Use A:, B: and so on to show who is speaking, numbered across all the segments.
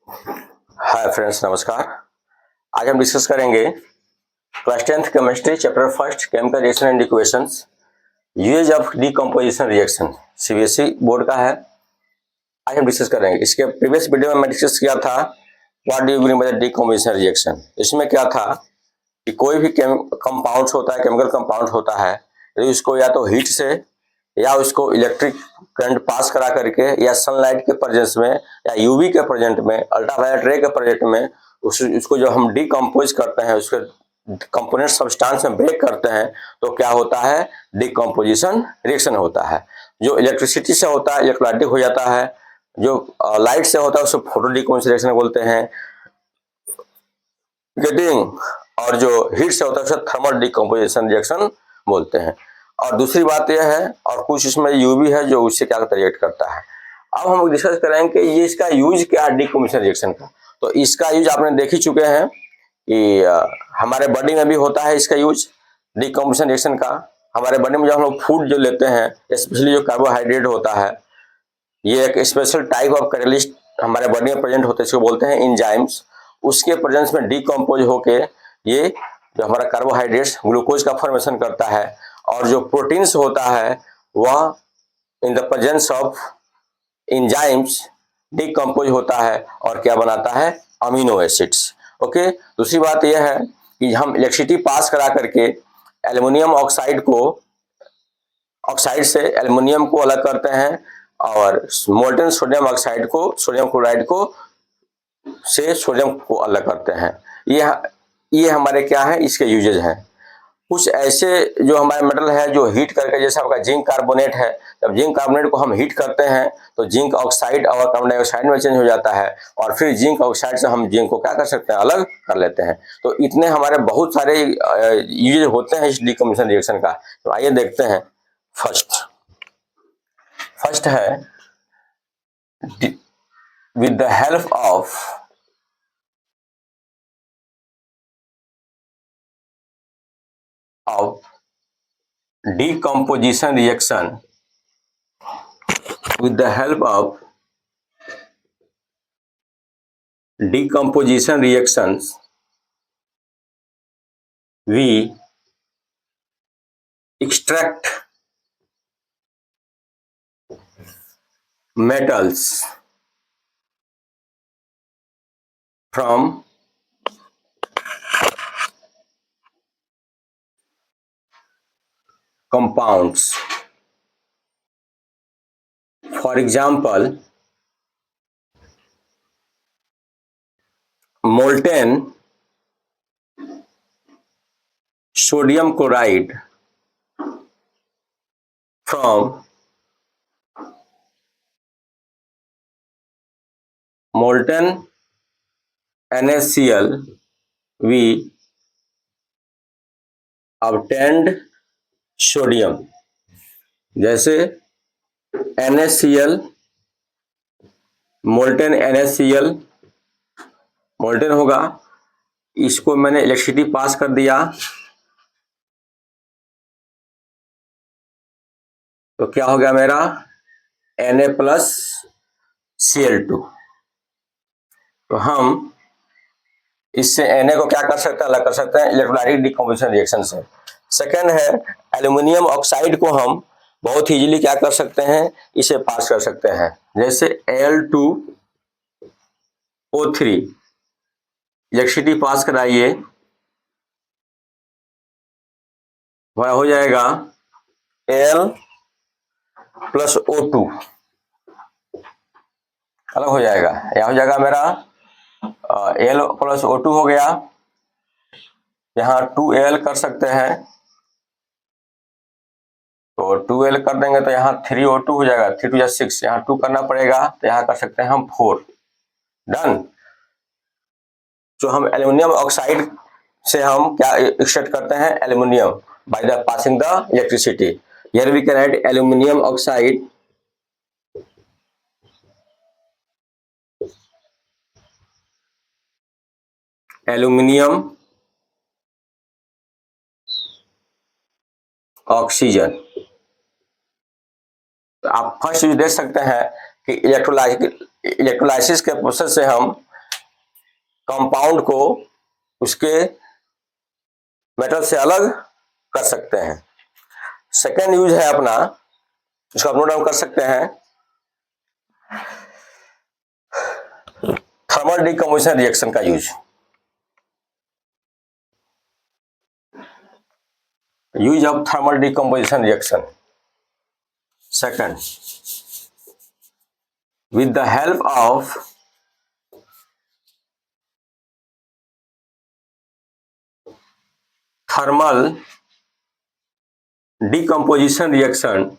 A: Hi friends, नमस्कार। आज हम डिस्कस करेंगे class 10th chemistry chapter first chemical reaction and equations, use of decomposition reaction. CBSE board का है। आज हम डिस्कस करेंगे। इसके प्रीवियस वीडियो में मैं डिस्कस किया था what do you mean by decomposition reaction. इसमें क्या था कि कोई भी कंपाउंड होता है, केमिकल कंपाउंड होता है, तो उसको या तो हीट से या उसको इलेक्ट्रिक करंट पास करा करके या सनलाइट के प्रेजेंस में या यूवी के प्रेजेंट में, अल्ट्रावायलेट रे के प्रेजेंट में उसको जो हम डीकम्पोज करते हैं, उसके कंपोनेंट सब्सटेंस में ब्रेक करते हैं, तो क्या होता है? डीकम्पोजिशन रिएक्शन होता है। जो इलेक्ट्रिसिटी से होता है इलेक्ट्रोलाइटिक हो जाता है, जो लाइट से होता है उसको फोटो डीकम्पोजिशन रिएक्शन बोलते हैं। गेटिंग और जो हीट से होता है उसे थर्मल डीकम्पोजिशन रिएक्शन बोलते हैं। और दूसरी बात यह है, और कुछ इसमें यूवी है जो उससे क्या रिएक्ट करता है। अब हम डिस्कस करेंगे कि ये इसका यूज क्या है डीकम्पोजिशन रिएक्शन का। तो इसका यूज आपने देख ही चुके हैं कि हमारे बॉडी में भी होता है इसका यूज डीकम्पोजिशन रिएक्शन का। हमारे बॉडी में जब हम लोग फूड जो लेते हैं, स्पेशली जो कार्बोहाइड्रेट होता है, ये एक स्पेशल टाइप ऑफ कैटलिस्ट हमारे बॉडी में प्रेजेंट होते हैं, इसको बोलते हैं एंजाइम्स। उसके प्रेजेंस में डीकम्पोज होके ये जो हमारा कार्बोहाइड्रेट्स ग्लूकोज का फॉर्मेशन करता है, और जो प्रोटीन्स होता है वह in the presence of enzymes decompose होता है और क्या बनाता है? Amino acids. ओके। दूसरी बात यह है कि हम इलेक्ट्रिसिटी पास करा करके एल्युमिनियम ऑक्साइड को, ऑक्साइड से एल्युमिनियम को अलग करते हैं, और मोल्टन सोडियम ऑक्साइड को, सोडियम क्लोराइड को से सोडियम को अलग करते हैं। ये हमारे क्या है? इसके यूजेज हैं। कुछ ऐसे जो हमारे मेटल है जो हीट करके, जैसे आपका जिंक कार्बोनेट है, जब जिंक कार्बोनेट को हम हीट करते हैं तो जिंक ऑक्साइड और कार्बन डाइऑक्साइड में चेंज हो जाता है, और फिर जिंक ऑक्साइड से हम जिंक को क्या कर सकते हैं? अलग कर लेते हैं। तो इतने हमारे बहुत सारे यूजेज होते हैं इस डीकम्पोजिशन रिएक्शन का। तो आइए देखते हैं। फर्स्ट है with the help of decomposition reaction, with the help of decomposition reactions we extract metals from compounds. For example, molten sodium chloride from molten NaCl we obtained sodium. जैसे NaCl, molten NaCl molten होगा, इसको मैंने electricity pass कर दिया तो क्या हो गया मेरा? Na plus Cl2। तो हम इससे Na को क्या कर सकते हैं? अलग कर सकते हैं इलेक्ट्रोलाइटिक डीकम्पोजिशन रिएक्शन से। सेकेंड है एल्यूमिनियम ऑक्साइड को हम बहुत इजीली क्या कर सकते हैं? इसे पास कर सकते हैं। जैसे Al2O3 इलेक्ट्रिसिटी पास कराइए, वह हो जाएगा Al प्लस O2, अलग हो जाएगा। यह हो जाएगा मेरा Al प्लस O2 हो गया। यहाँ 2Al कर सकते हैं, तो 2Al कर देंगे तो यहाँ 3O2 हो जाएगा। 3 2 6, यहाँ 2 करना पड़ेगा तो यहाँ कर सकते हैं हम 4। डन। जो हम एल्यूमिनियम ऑक्साइड से हम क्या एक्सट्रैक्ट करते हैं? Aluminium by the passing the electricity. Here we can add aluminium oxide aluminium oxygen. तो आप फर्स्ट देख सकते हैं कि इलेक्ट्रोलाइसिस के प्रोसेस से हम कंपाउंड को उसके मेटल से अलग कर सकते हैं। सेकेंड यूज है अपना, इसको आप नोट डाउन कर सकते हैं, थर्मल डिकम्पोजिशन रिएक्शन का use. Use of thermal decomposition reaction. Second, with the help of thermal decomposition reaction,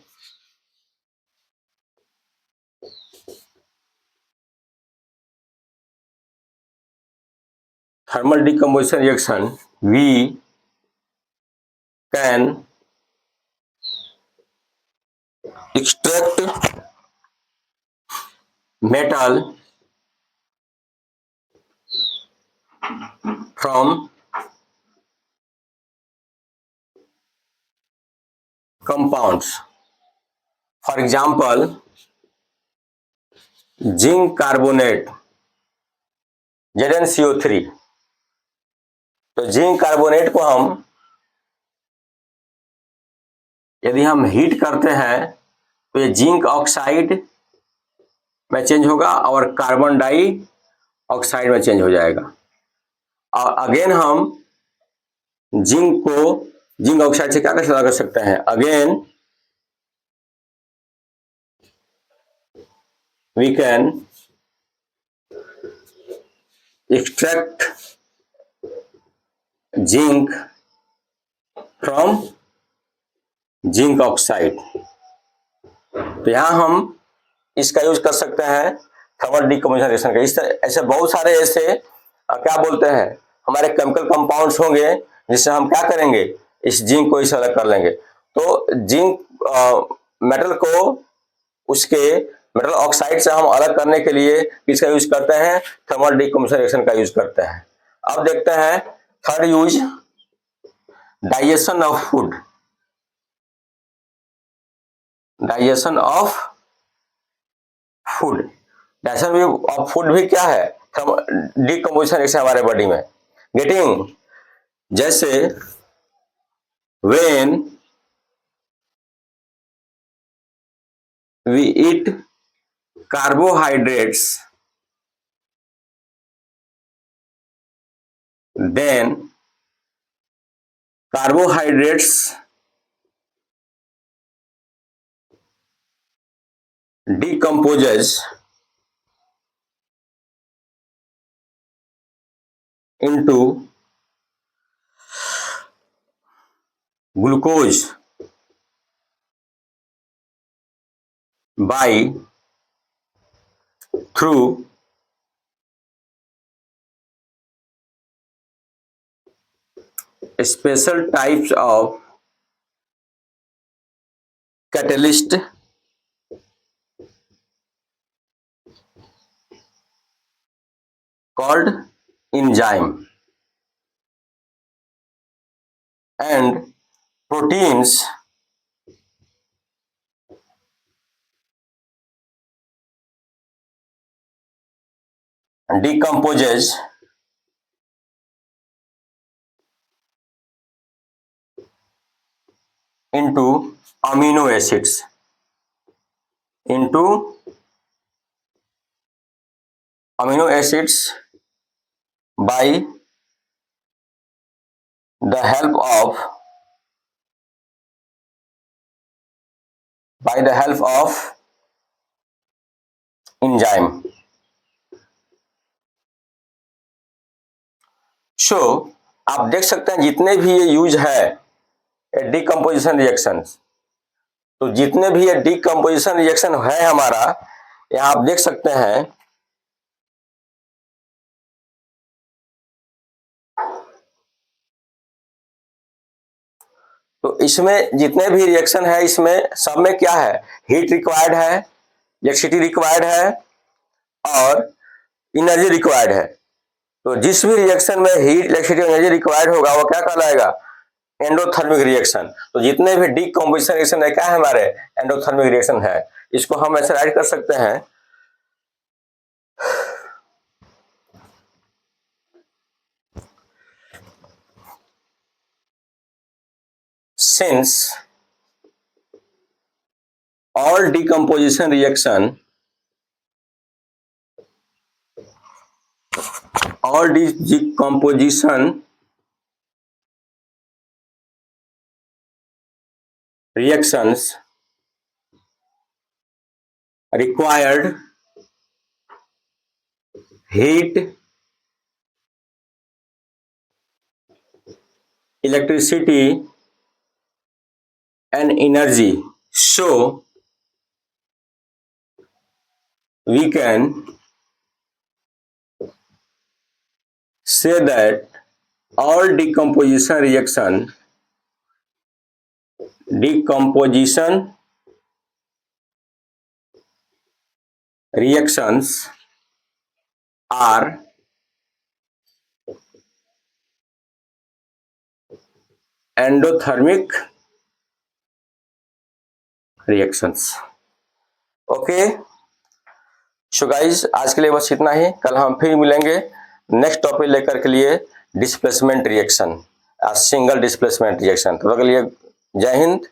A: we can extract metal from compounds. For example, zinc carbonate ZnCO3। तो zinc carbonate को हम यदि हम heat करते हैं तो ये जिंक ऑक्साइड में चेंज होगा और कार्बन डाई ऑक्साइड में चेंज हो जाएगा। और अगेन हम जिंक ऑक्साइड से क्या कर सकते हैं, again we can extract zinc from zinc oxide. तो यहां हम इसका यूज कर सकते हैं थर्मल डिकम्पोजिशन रिएक्शन का। इस तरह ऐसे बहुत सारे ऐसे क्या बोलते हैं हमारे केमिकल कंपाउंड्स होंगे जिससे हम क्या करेंगे, इस जिंक को इसे अलग कर लेंगे। तो जिंक मेटल को उसके मेटल ऑक्साइड से हम अलग करने के लिए किसका यूज करते हैं, थर्मल डिकम्पोजिशन रिएक्शन का यूज करते हैं। अब देखते हैं third use, digestion of food. Digestion of food, digestion of food भी क्या है, डिकम्पोजिशन रिएक्शन हमारे बॉडी में। गेटिंग, जैसे when we eat carbohydrates then carbohydrates decomposes into glucose by through special types of catalyst called enzyme, and proteins decomposes into amino acids, by the help of enzyme. सो आप देख सकते हैं जितने भी ये यूज है डिकम्पोजिशन रिएक्शन, तो जितने भी ये डिकम्पोजिशन रिएक्शन है हमारा, यहाँ आप देख सकते हैं तो इसमें जितने भी रिएक्शन है इसमें सब में क्या है, हीट रिक्वायर्ड है, इलेक्ट्रिसिटी रिक्वायर्ड है और एनर्जी रिक्वायर्ड है। तो जिस भी रिएक्शन में हीट, इलेक्ट्रिसिटी, एनर्जी रिक्वायर्ड होगा वो क्या कहलाएगा, एंडोथर्मिक रिएक्शन। तो जितने भी डिकम्पोजिशन रिएक्शन है क्या है हमारे, एंडोथर्मिक रिएक्शन है। इसको हम ऐसे राइट कर सकते हैं, since all decomposition reaction reactions required heat, electricity and energy. So we can say that all decomposition reactions are endothermic reactions. Okay so guys, आज के लिए बस इतना ही। कल हम फिर मिलेंगे नेक्स्ट टॉपिक लेकर के लिए displacement reaction, single displacement reaction. तो अगले लिए जय हिंद।